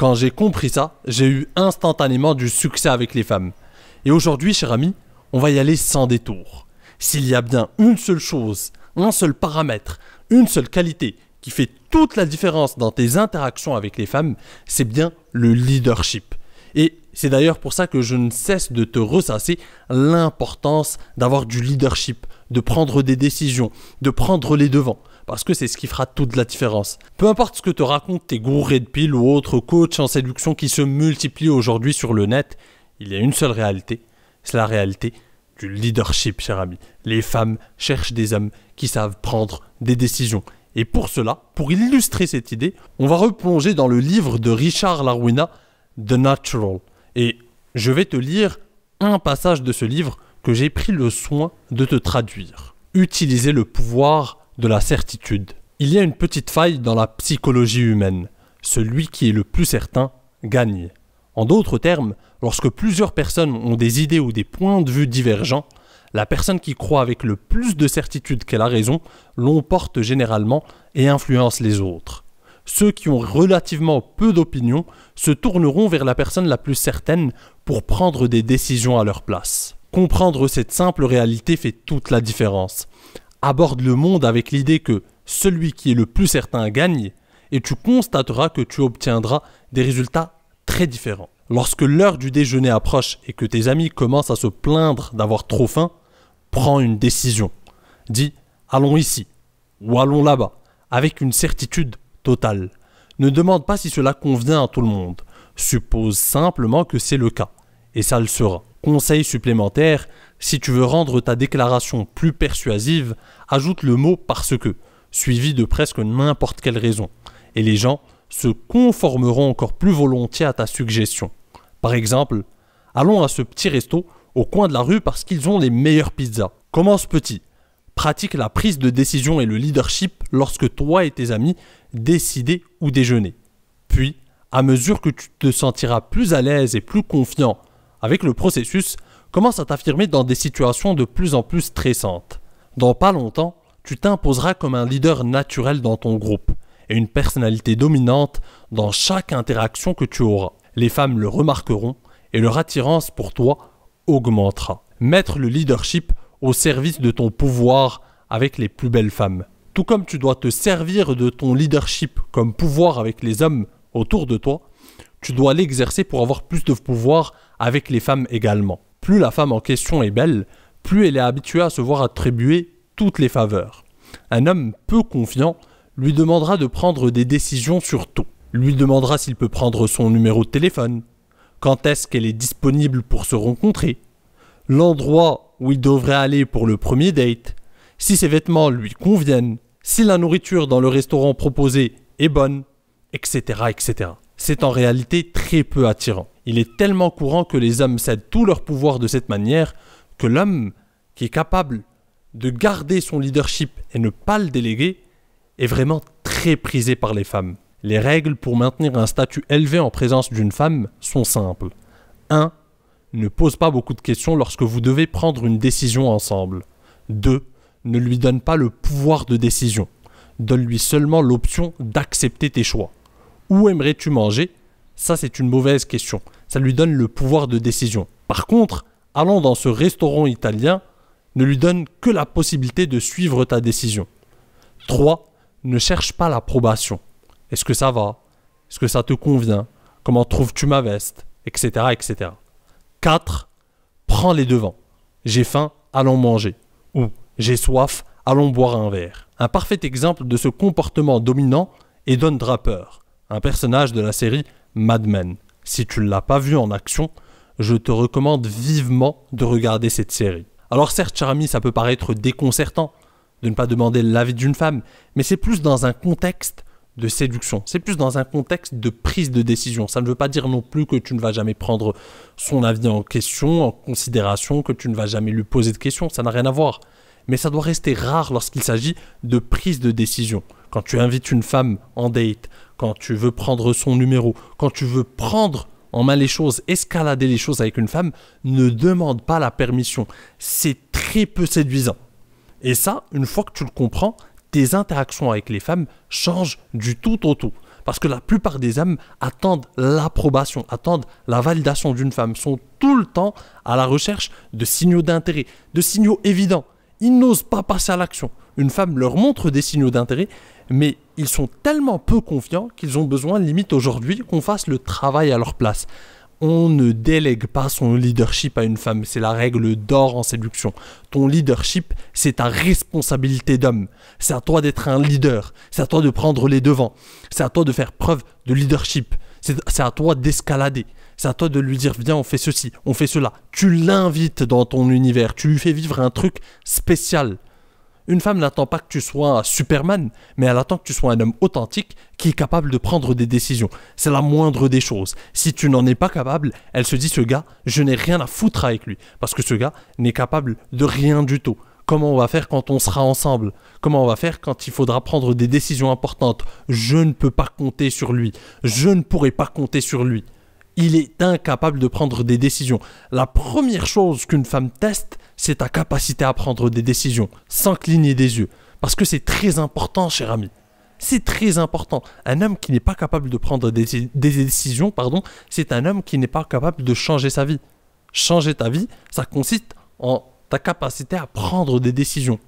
Quand j'ai compris ça, j'ai eu instantanément du succès avec les femmes. Et aujourd'hui, cher ami, on va y aller sans détour. S'il y a bien une seule chose, un seul paramètre, une seule qualité qui fait toute la différence dans tes interactions avec les femmes, c'est bien le leadership. Et c'est d'ailleurs pour ça que je ne cesse de te ressasser l'importance d'avoir du leadership, de prendre des décisions, de prendre les devants. Parce que c'est ce qui fera toute la différence. Peu importe ce que te racontent tes gourous red pill ou autres coachs en séduction qui se multiplient aujourd'hui sur le net, il y a une seule réalité, c'est la réalité du leadership, cher ami. Les femmes cherchent des hommes qui savent prendre des décisions. Et pour cela, pour illustrer cette idée, on va replonger dans le livre de Richard Larouina, The Natural. Et je vais te lire un passage de ce livre que j'ai pris le soin de te traduire. Utiliser le pouvoir de la certitude. Il y a une petite faille dans la psychologie humaine. Celui qui est le plus certain gagne. En d'autres termes, lorsque plusieurs personnes ont des idées ou des points de vue divergents, la personne qui croit avec le plus de certitude qu'elle a raison l'emporte généralement et influence les autres. Ceux qui ont relativement peu d'opinion se tourneront vers la personne la plus certaine pour prendre des décisions à leur place. Comprendre cette simple réalité fait toute la différence. Aborde le monde avec l'idée que celui qui est le plus certain gagne et tu constateras que tu obtiendras des résultats très différents. Lorsque l'heure du déjeuner approche et que tes amis commencent à se plaindre d'avoir trop faim, prends une décision. Dis « allons ici » ou « allons là-bas » avec une certitude totale. Ne demande pas si cela convient à tout le monde. Suppose simplement que c'est le cas. Et ça le sera. Conseil supplémentaire, si tu veux rendre ta déclaration plus persuasive, ajoute le mot « parce que », suivi de presque n'importe quelle raison. Et les gens se conformeront encore plus volontiers à ta suggestion. Par exemple, allons à ce petit resto au coin de la rue parce qu'ils ont les meilleures pizzas. Commence petit. Pratique la prise de décision et le leadership lorsque toi et tes amis décidez où déjeuner. Puis, à mesure que tu te sentiras plus à l'aise et plus confiant avec le processus, commence à t'affirmer dans des situations de plus en plus stressantes. Dans pas longtemps, tu t'imposeras comme un leader naturel dans ton groupe et une personnalité dominante dans chaque interaction que tu auras. Les femmes le remarqueront et leur attirance pour toi augmentera. Mettre le leadership au service de ton pouvoir avec les plus belles femmes. Tout comme tu dois te servir de ton leadership comme pouvoir avec les hommes autour de toi, tu dois l'exercer pour avoir plus de pouvoir avec les femmes également. Plus la femme en question est belle, plus elle est habituée à se voir attribuer toutes les faveurs. Un homme peu confiant lui demandera de prendre des décisions sur tout. Lui demandera s'il peut prendre son numéro de téléphone, quand est-ce qu'elle est disponible pour se rencontrer, l'endroit où il devrait aller pour le premier date, si ses vêtements lui conviennent, si la nourriture dans le restaurant proposé est bonne, etc., etc. C'est en réalité très peu attirant. Il est tellement courant que les hommes cèdent tout leur pouvoir de cette manière que l'homme qui est capable de garder son leadership et ne pas le déléguer est vraiment très prisé par les femmes. Les règles pour maintenir un statut élevé en présence d'une femme sont simples. 1. Ne pose pas beaucoup de questions lorsque vous devez prendre une décision ensemble. 2. Ne lui donne pas le pouvoir de décision. Donne-lui seulement l'option d'accepter tes choix. Où aimerais-tu manger? Ça, c'est une mauvaise question. Ça lui donne le pouvoir de décision. Par contre, allons dans ce restaurant italien, ne lui donne que la possibilité de suivre ta décision. 3. Ne cherche pas l'approbation. Est-ce que ça va? Est-ce que ça te convient? Comment trouves-tu ma veste? Etc., etc. 4. Prends les devants. J'ai faim, allons manger. Ou j'ai soif, allons boire un verre. Un parfait exemple de ce comportement dominant est Don Draper, un personnage de la série Mad Men. Si tu ne l'as pas vu en action, je te recommande vivement de regarder cette série. Alors certes, cher ami, ça peut paraître déconcertant de ne pas demander l'avis d'une femme, mais c'est plus dans un contexte de séduction, c'est plus dans un contexte de prise de décision. Ça ne veut pas dire non plus que tu ne vas jamais prendre son avis en question, en considération, que tu ne vas jamais lui poser de questions, ça n'a rien à voir. Mais ça doit rester rare lorsqu'il s'agit de prise de décision. Quand tu invites une femme en date, quand tu veux prendre son numéro, quand tu veux prendre en main les choses, escalader les choses avec une femme, ne demande pas la permission. C'est très peu séduisant. Et ça, une fois que tu le comprends, tes interactions avec les femmes changent du tout au tout. Parce que la plupart des hommes attendent l'approbation, attendent la validation d'une femme, sont tout le temps à la recherche de signaux d'intérêt, de signaux évidents. Ils n'osent pas passer à l'action. Une femme leur montre des signaux d'intérêt, mais ils sont tellement peu confiants qu'ils ont besoin, limite aujourd'hui, qu'on fasse le travail à leur place. On ne délègue pas son leadership à une femme, c'est la règle d'or en séduction. Ton leadership, c'est ta responsabilité d'homme. C'est à toi d'être un leader, c'est à toi de prendre les devants, c'est à toi de faire preuve de leadership, c'est à toi d'escalader, c'est à toi de lui dire viens on fait ceci, on fait cela. Tu l'invites dans ton univers, tu lui fais vivre un truc spécial. Une femme n'attend pas que tu sois un Superman, mais elle attend que tu sois un homme authentique qui est capable de prendre des décisions. C'est la moindre des choses. Si tu n'en es pas capable, elle se dit ce gars, je n'ai rien à foutre avec lui. Parce que ce gars n'est capable de rien du tout. Comment on va faire quand on sera ensemble? Comment on va faire quand il faudra prendre des décisions importantes? Je ne peux pas compter sur lui. Je ne pourrai pas compter sur lui. Il est incapable de prendre des décisions. La première chose qu'une femme teste, c'est ta capacité à prendre des décisions, sans cligner des yeux. Parce que c'est très important, cher ami. C'est très important. Un homme qui n'est pas capable de prendre des décisions, c'est un homme qui n'est pas capable de changer sa vie. Changer ta vie, ça consiste en ta capacité à prendre des décisions,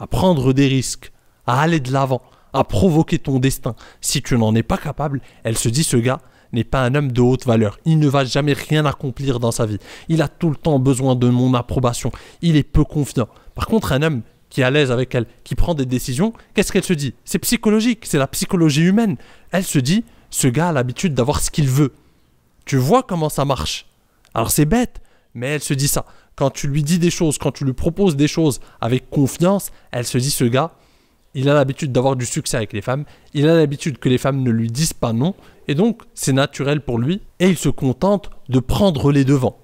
à prendre des risques, à aller de l'avant, à provoquer ton destin. Si tu n'en es pas capable, elle se dit ce gars n'est pas un homme de haute valeur. Il ne va jamais rien accomplir dans sa vie. Il a tout le temps besoin de mon approbation. Il est peu confiant. Par contre, un homme qui est à l'aise avec elle, qui prend des décisions, qu'est-ce qu'elle se dit? C'est psychologique, c'est la psychologie humaine. Elle se dit, ce gars a l'habitude d'avoir ce qu'il veut. Tu vois comment ça marche. Alors c'est bête, mais elle se dit ça. Quand tu lui dis des choses, quand tu lui proposes des choses avec confiance, elle se dit, ce gars, il a l'habitude d'avoir du succès avec les femmes, il a l'habitude que les femmes ne lui disent pas non, et donc c'est naturel pour lui, et il se contente de prendre les devants.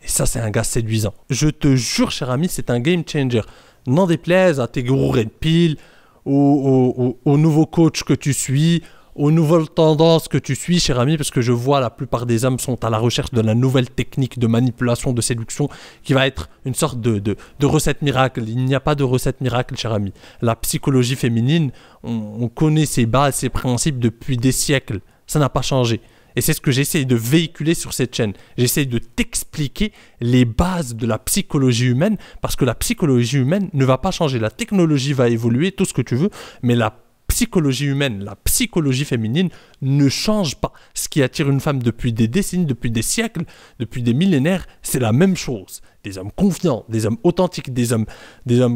Et ça, c'est un gars séduisant. Je te jure, cher ami, c'est un game changer. N'en déplaise à tes gros red pill, aux nouveaux coachs que tu suis, aux nouvelles tendances que tu suis, cher ami, parce que je vois la plupart des hommes sont à la recherche de la nouvelle technique de manipulation, de séduction, qui va être une sorte de recette miracle. Il n'y a pas de recette miracle, cher ami. La psychologie féminine, on connaît ses bases, ses principes depuis des siècles. Ça n'a pas changé. Et c'est ce que j'essaye de véhiculer sur cette chaîne. J'essaye de t'expliquer les bases de la psychologie humaine, parce que la psychologie humaine ne va pas changer. La technologie va évoluer, tout ce que tu veux, mais la psychologie humaine, la psychologie féminine ne change pas. Ce qui attire une femme depuis des décennies, depuis des siècles, depuis des millénaires, c'est la même chose. Des hommes confiants, des hommes authentiques, des hommes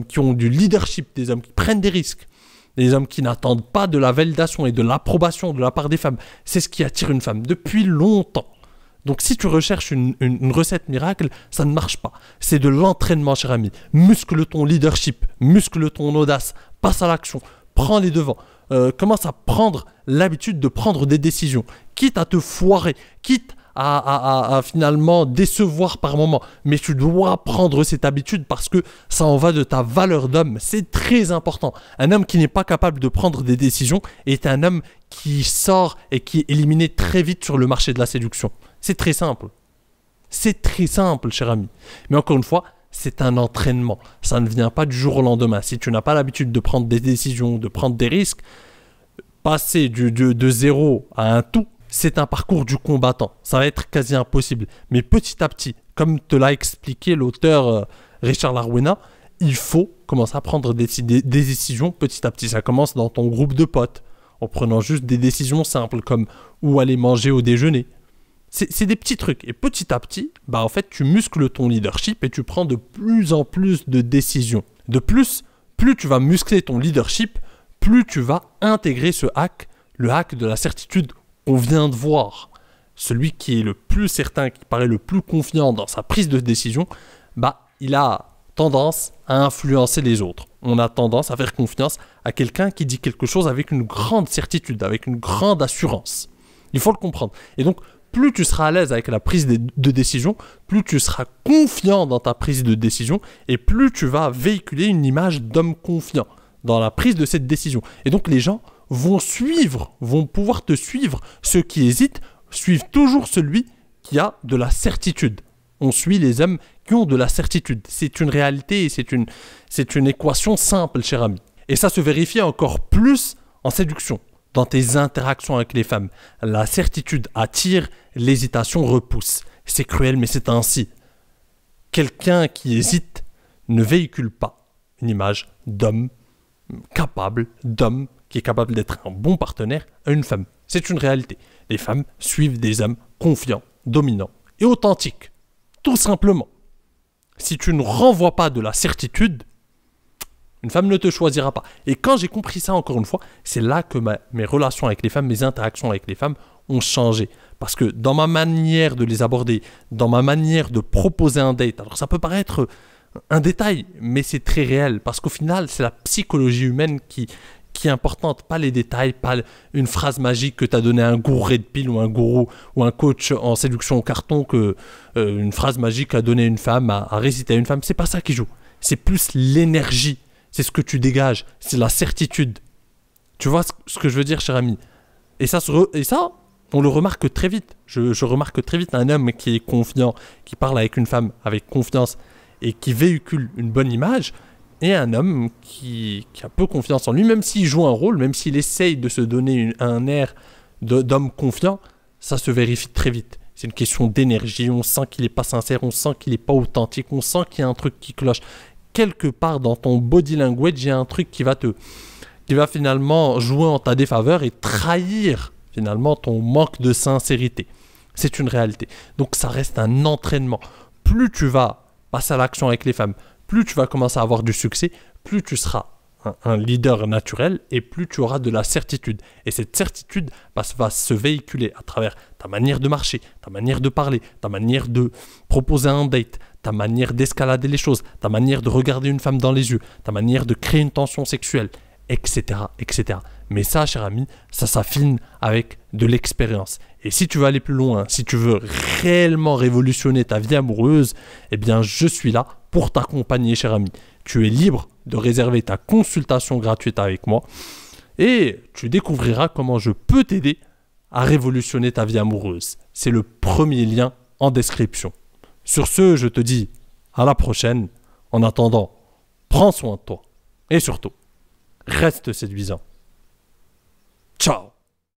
qui ont du leadership, des hommes qui prennent des risques, des hommes qui n'attendent pas de la validation et de l'approbation de la part des femmes. C'est ce qui attire une femme depuis longtemps. Donc si tu recherches une recette miracle, ça ne marche pas. C'est de l'entraînement, cher ami. Muscle ton leadership, muscle ton audace, passe à l'action, prends les devants. Commence à prendre l'habitude de prendre des décisions, quitte à te foirer, quitte à finalement décevoir par moment. Mais tu dois prendre cette habitude parce que ça en va de ta valeur d'homme. C'est très important. Un homme qui n'est pas capable de prendre des décisions est un homme qui sort et qui est éliminé très vite sur le marché de la séduction. C'est très simple. C'est très simple, cher ami. Mais encore une fois, c'est un entraînement. Ça ne vient pas du jour au lendemain. Si tu n'as pas l'habitude de prendre des décisions, de prendre des risques, passer de zéro à un tout, c'est un parcours du combattant. Ça va être quasi impossible. Mais petit à petit, comme te l'a expliqué l'auteur Richard Larwena, il faut commencer à prendre des décisions petit à petit. Ça commence dans ton groupe de potes, en prenant juste des décisions simples, comme où aller manger au déjeuner. C'est des petits trucs. Et petit à petit, en fait, tu muscles ton leadership et tu prends de plus en plus de décisions. De plus, plus tu vas muscler ton leadership, plus tu vas intégrer ce hack, le hack de la certitude qu'on vient de voir. Celui qui est le plus certain, qui paraît le plus confiant dans sa prise de décision, il a tendance à influencer les autres. On a tendance à faire confiance à quelqu'un qui dit quelque chose avec une grande certitude, avec une grande assurance. Il faut le comprendre. Et donc, plus tu seras à l'aise avec la prise de décision, plus tu seras confiant dans ta prise de décision et plus tu vas véhiculer une image d'homme confiant dans la prise de cette décision. Et donc les gens vont pouvoir te suivre. Ceux qui hésitent suivent toujours celui qui a de la certitude. On suit les hommes qui ont de la certitude. C'est une réalité et c'est une équation simple, cher ami. Et ça se vérifie encore plus en séduction. dans tes interactions avec les femmes. La certitude attire, l'hésitation repousse. C'est cruel, mais c'est ainsi. Quelqu'un qui hésite ne véhicule pas une image d'homme capable, d'homme qui est capable d'être un bon partenaire à une femme. C'est une réalité. Les femmes suivent des hommes confiants, dominants et authentiques. Tout simplement. Si tu ne renvoies pas de la certitude, une femme ne te choisira pas. Et quand j'ai compris ça, encore une fois, c'est là que mes relations avec les femmes, mes interactions avec les femmes ont changé. Parce que dans ma manière de les aborder, dans ma manière de proposer un date, alors ça peut paraître un détail, mais c'est très réel. Parce qu'au final, c'est la psychologie humaine qui est importante, pas les détails, pas une phrase magique que tu as donnée à un gourou Red Pill ou un gourou ou un coach en séduction au carton, que une phrase magique à donner à une femme, à réciter à une femme. C'est pas ça qui joue. C'est plus l'énergie. C'est ce que tu dégages. C'est la certitude. Tu vois ce que je veux dire, cher ami? Et ça, on le remarque très vite. Je remarque très vite un homme qui est confiant, qui parle avec une femme avec confiance et qui véhicule une bonne image, et un homme qui a peu confiance en lui, même s'il joue un rôle, même s'il essaye de se donner un air d'homme confiant, ça se vérifie très vite. C'est une question d'énergie, on sent qu'il n'est pas sincère, on sent qu'il n'est pas authentique, on sent qu'il y a un truc qui cloche. Quelque part dans ton body language, il y a un truc qui va finalement jouer en ta défaveur et trahir finalement ton manque de sincérité. C'est une réalité. Donc ça reste un entraînement. Plus tu vas passer à l'action avec les femmes, plus tu vas commencer à avoir du succès, plus tu seras un leader naturel et plus tu auras de la certitude. Et cette certitude va se véhiculer à travers ta manière de marcher, ta manière de parler, ta manière de proposer un date, ta manière d'escalader les choses, ta manière de regarder une femme dans les yeux, ta manière de créer une tension sexuelle, etc., etc. Mais ça, cher ami, ça s'affine avec de l'expérience. Et si tu veux aller plus loin, si tu veux réellement révolutionner ta vie amoureuse, eh bien, je suis là pour t'accompagner, cher ami. Tu es libre de réserver ta consultation gratuite avec moi et tu découvriras comment je peux t'aider à révolutionner ta vie amoureuse. C'est le premier lien en description. Sur ce, je te dis à la prochaine. En attendant, prends soin de toi et surtout, reste séduisant. Ciao!